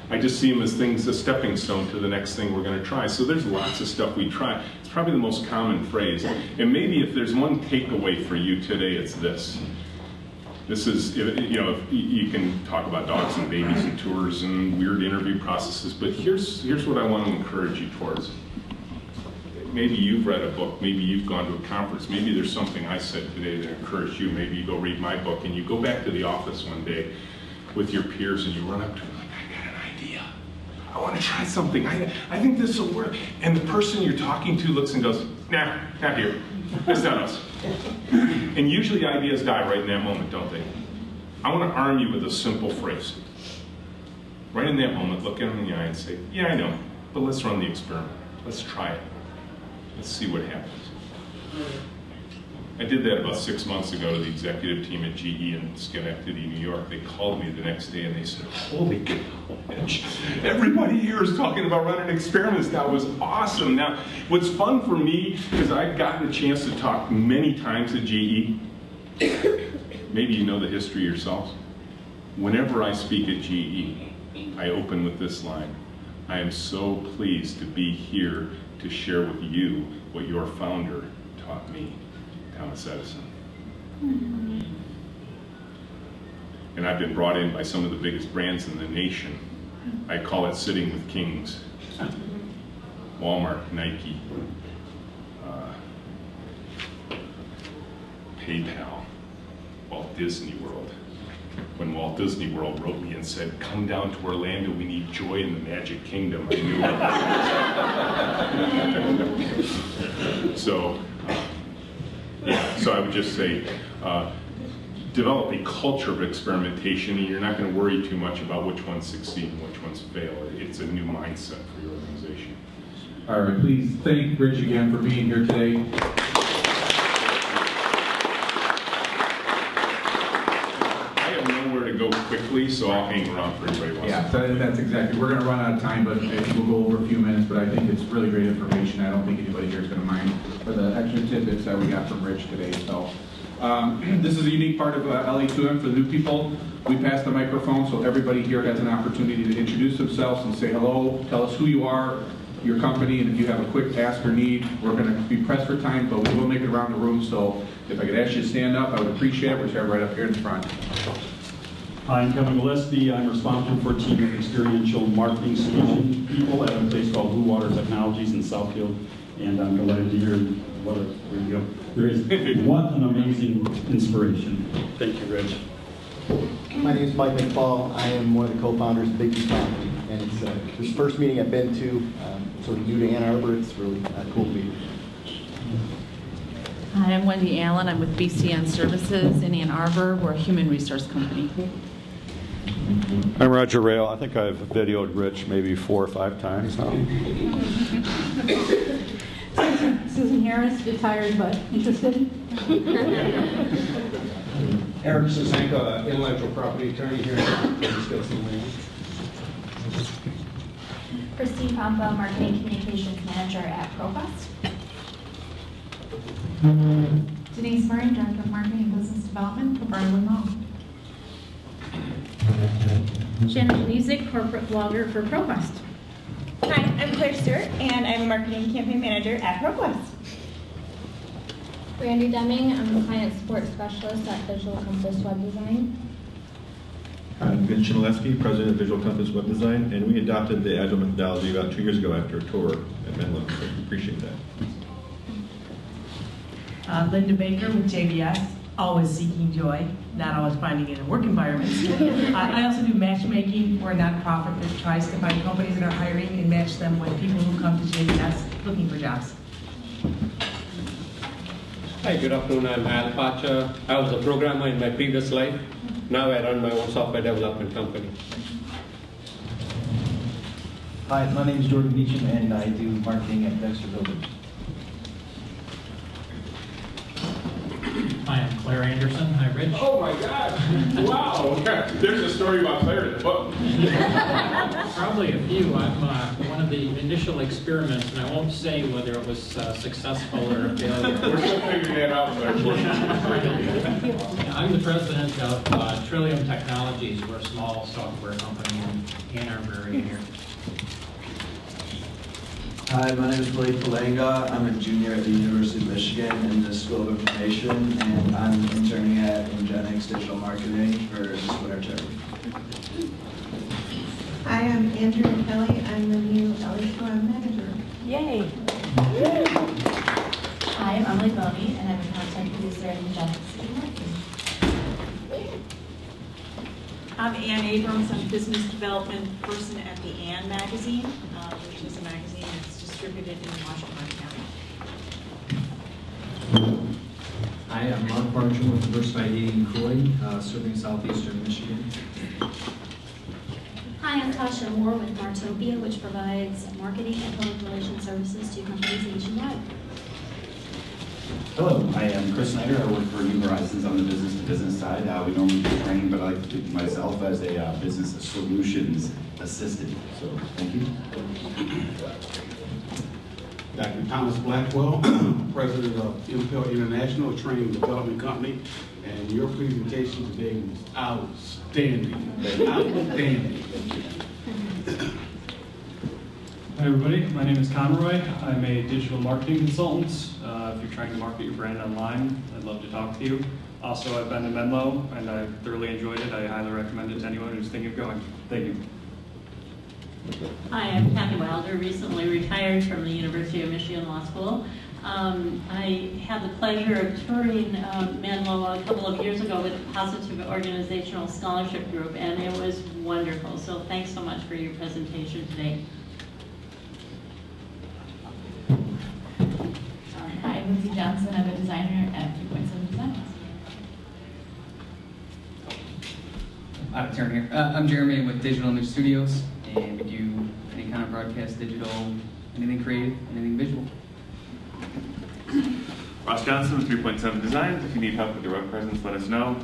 I just see them as things, a stepping stone to the next thing we're going to try. So there's lots of stuff we try. It's probably the most common phrase. And maybe if there's one takeaway for you today, it's this. This is, you know, you can talk about dogs and babies and tours and weird interview processes, but here's what I want to encourage you towards. Maybe you've read a book, maybe you've gone to a conference, maybe there's something I said today that encouraged you, maybe you go read my book and you go back to the office one day with your peers and you run up to them like, I got an idea. I want to try something. I think this will work. And the person you're talking to looks and goes, nah, not here. It's not us. And usually ideas die right in that moment, don't they? I want to arm you with a simple phrase. Right in that moment, look at them in the eye and say, yeah, I know, but let's run the experiment. Let's try it. Let's see what happens. I did that about 6 months ago to the executive team at GE in Schenectady, New York. They called me the next day and they said, holy cow, everybody here is talking about running experiments. That was awesome. Now, what's fun for me is I've gotten a chance to talk many times at GE. Maybe you know the history yourselves. Whenever I speak at GE, I open with this line. I am so pleased to be here to share with you what your founder taught me, Thomas Edison. And I've been brought in by some of the biggest brands in the nation. I call it sitting with kings. Walmart, Nike, PayPal, Walt Disney World. When Walt Disney World wrote me and said, come down to Orlando, we need joy in the Magic Kingdom, I knew it. So I would just say, develop a culture of experimentation, and you're not going to worry too much about which ones succeed and which ones fail. It's a new mindset for your organization. All right, please thank Rich again for being here today. Go quickly, so I'll hang around for everybody else. Yeah, so that's exactly. We're going to run out of time, but I think we'll go over a few minutes. But I think it's really great information. I don't think anybody here is going to mind for the extra tidbits that we got from Rich today. So this is a unique part of LA2M for the new people. We pass the microphone, so everybody here has an opportunity to introduce themselves and say hello. Tell us who you are, your company, and if you have a quick ask or need, we're going to be pressed for time, but we will make it around the room. So if I could ask you to stand up, I would appreciate it. We're starting right up here in the front. Hi, I'm Kevin Gillespie. I'm responsible for a team of experiential marketing solution people at a place called Blue Water Technologies in Southfield, and I'm delighted to hear what there is. What an amazing inspiration. Thank you, Rich. My name is Mike McFall. I am one of the co-founders of Big Company, and it's This is the first meeting I've been to, sort of new to Ann Arbor. It's really cool to be here. Hi, I'm Wendy Allen. I'm with BCN Services in Ann Arbor. We're a human resource company. I'm Roger Rail. I think I've videoed Rich maybe 4 or 5 times now. Susan Harris, retired but interested. Eric Susanka, intellectual property attorney here in Wisconsin. Christine Pompa, marketing communications manager at ProQuest. Denise Murray, Director of Marketing and Business Development for Menlo. Shannon Music, corporate blogger for ProQuest. Hi, I'm Claire Stewart, and I'm a marketing campaign manager at ProQuest. Brandy Deming, I'm a client support specialist at Visual Compass Web Design. I'm Vince Chmielewski, president of Visual Compass Web Design, and we adopted the Agile methodology about 2 years ago after a tour at Menlo, so we appreciate that. Linda Baker with JBS, always seeking joy, not always finding it in work environments. I also do matchmaking. We're a nonprofit that tries to find companies that are hiring and match them with people who come to JBS looking for jobs. Hi, good afternoon. I'm Al Pacha. I was a programmer in my previous life. Now I run my own software development company. Hi, my name is Jordan Beecham, and I do marketing at Dexter Builders. Hi, I'm Claire Anderson. Hi, Rich. Oh my God! Wow! There's a story about Claire in the book. Probably a few. I'm one of the initial experiments, and I won't say whether it was successful or a failure. We're still figuring that out, Claire. I'm the president of Trillium Technologies. We're a small software company in Ann Arbor area here. Hi, my name is Blake Palanga. I'm a junior at the University of Michigan in the School of Information, and I'm interning at Ingenix Digital Marketing for this winter term. Hi, I'm Andrew Kelly. I'm the new LA2M manager. Yay! Hi, I'm Emily Boney, and I'm a content producer at Ingenix Digital Marketing. I'm Ann Abrams. I'm business development person at the Ann magazine, which is a magazine that's distributed in Washington County. Hi, I'm Mark Bartram with Diversified Eating Croy, serving southeastern Michigan. Hi, I'm Tasha Moore with Martopia, which provides marketing and public relations services to companies nationwide. Hello, I am Chris Snyder. I work for Inovations on the business-to-business side. We normally do training, but I like to think of myself as a business solutions assistant. So, thank you. Dr. Thomas Blackwell, president of Impel International, a training and development company, and your presentation today was outstanding. Outstanding. Hi everybody, my name is Conroy. I'm a digital marketing consultant. If you're trying to market your brand online, I'd love to talk to you. Also, I've been to Menlo and I've thoroughly enjoyed it. I highly recommend it to anyone who's thinking of going. Thank you. Hi, I'm Kathy Wilder, recently retired from the University of Michigan Law School. I had the pleasure of touring Menlo a couple of years ago with the Positive Organizational Scholarship Group, and it was wonderful. So thanks so much for your presentation today. Hi, I'm Lindsay Johnson. I'm a designer at 3.7 Designs. Out of turn here. I'm Jeremy with Digital Image Studios, and we do any kind of broadcast, digital, anything creative, anything visual. Ross Johnson with 3.7 Designs. If you need help with your web presence, let us know.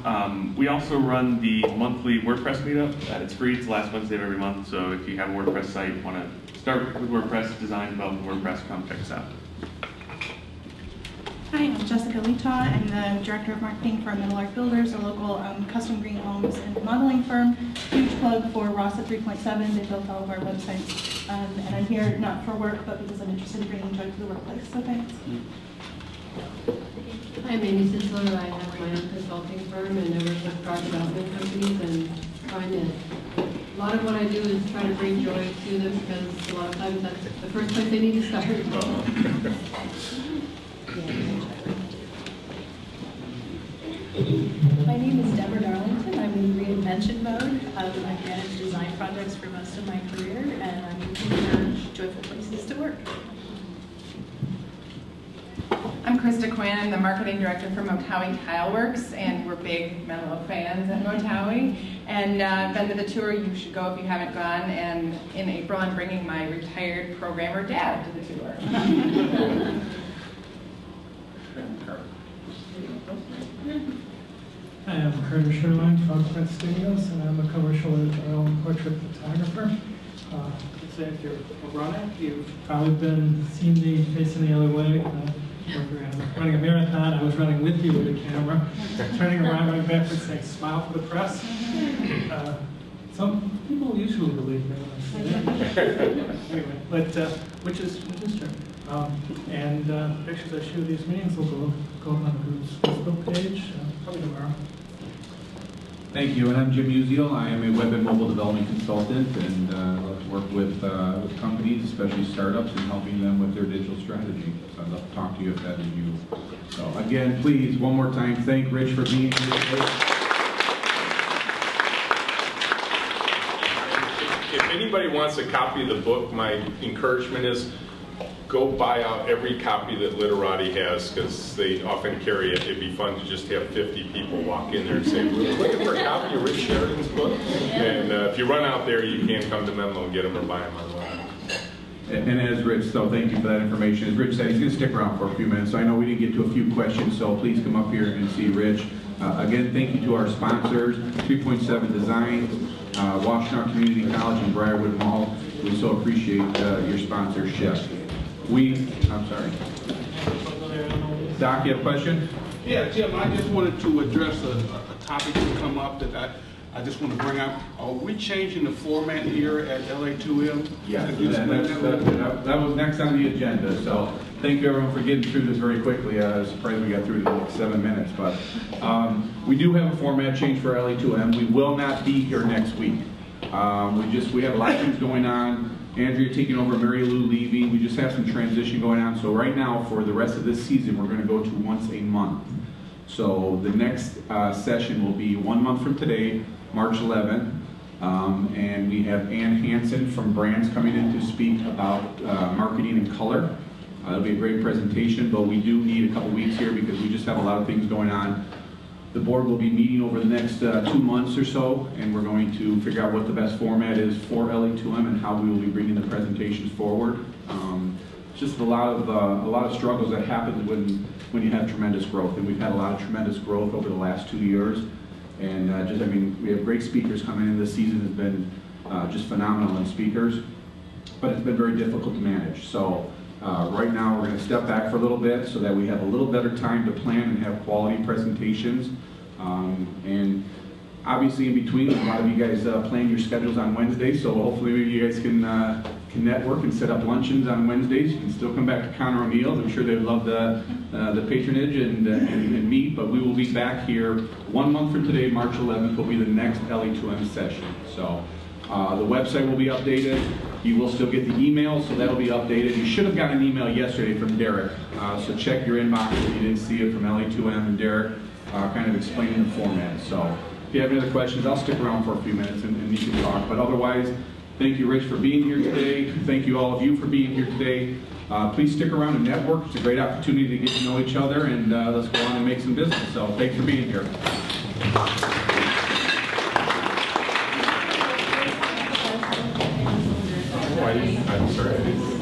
We also run the monthly WordPress meetup. It's free. It's the last Wednesday of every month. So if you have a WordPress site, want to start with WordPress, design, develop WordPress, come check us out. Hi, I'm Jessica Letaw. I'm the Director of Marketing for Middle Arc Builders, a local custom green homes and modeling firm. Huge plug for Ross at 3.7. They built all of our websites. And I'm here not for work, but because I'm interested in bringing joy to the workplace. So thanks. I'm Amy Sitzler. I have my own consulting firm and I work with product development companies and find that a lot of what I do is try to bring joy to them because a lot of times that's the first place they need to start. My name is Deborah Darlington. I I'm in reinvention mode. I've managed design projects for most of my career, and I'm looking for joyful places to work. I'm Krista Quinn. I'm the marketing director for Motawi Tileworks, and we're big Menlo fans at Motawi. And been to the tour. You should go if you haven't gone. And in April, I'm bringing my retired programmer dad to the tour. Hi, I'm Carter Sherline from Print Studios, and I'm a commercial editorial and portrait photographer. Say if you're a runner, you've probably been seen me facing the other way. Running a marathon, I was running with you with a camera, turning around, running backwards, saying "Smile for the press." Some people usually believe me when I say that. Anyway, but which is true. And pictures I shoot of these meetings will go up on the group's Facebook page probably tomorrow. Thank you, and I'm Jim Uziel. I am a web and mobile development consultant, and love to work with companies, especially startups, and helping them with their digital strategy. So I'd love to talk to you if that is you. So again, please, one more time, thank Rich for being here today. If anybody wants a copy of the book, my encouragement is go buy out every copy that Literati has, because they often carry it. It'd be fun to just have 50 people walk in there and say, we're looking for a copy of Rich Sheridan's book. And if you run out there, you can come to Menlo and get them or buy them online. And as Rich, so thank you for that information. As Rich said, he's going to stick around for a few minutes. So I know we didn't get to a few questions, so please come up here and see Rich. Again, thank you to our sponsors, 3.7 Design, Washtenaw Community College, and Briarwood Mall. We so appreciate your sponsorship. I'm sorry. Doc, you have a question? Yeah, Jim, I just wanted to address a topic that come up that I just want to bring up. Are we changing the format here at LA2M? Yes, that was next on the agenda. So thank you everyone for getting through this very quickly. I was surprised we got through it in like 7 minutes. But we do have a format change for LA2M. We will not be here next week. We have a lot of things going on. Andrea taking over, Mary Lou leaving. We just have some transition going on. So right now, for the rest of this season, we're going to go to once a month. So the next session will be 1 month from today, March 11th. And we have Ann Hansen from Brands coming in to speak about marketing and color. It'll be a great presentation, but we do need a couple weeks here because we just have a lot of things going on. The board will be meeting over the next 2 months or so, and we're going to figure out what the best format is for LA2M and how we will be bringing the presentations forward. Just a lot of struggles that happen when you have tremendous growth, and we've had a lot of tremendous growth over the last 2 years. And we have great speakers coming in. This season has been just phenomenal in speakers, but it's been very difficult to manage. So right now we're going to step back for a little bit so that we have a little better time to plan and have quality presentations. And obviously in between, a lot of you guys plan your schedules on Wednesdays, so hopefully you guys can network and set up luncheons on Wednesdays. You can still come back to Connor O'Neill's. I'm sure they'd love the patronage and meet, but we will be back here 1 month from today, March 11th, will be the next LA2M session. So the website will be updated. You will still get the email, so that'll be updated. You should have gotten an email yesterday from Derek, so check your inbox if you didn't see it from LA2M and Derek kind of explaining the format. So if you have any other questions, I'll stick around for a few minutes and you can talk. But otherwise, thank you, Rich, for being here today. Thank you, all of you, for being here today. Please stick around and network. It's a great opportunity to get to know each other, and let's go on and make some business. So thanks for being here. I'm sorry.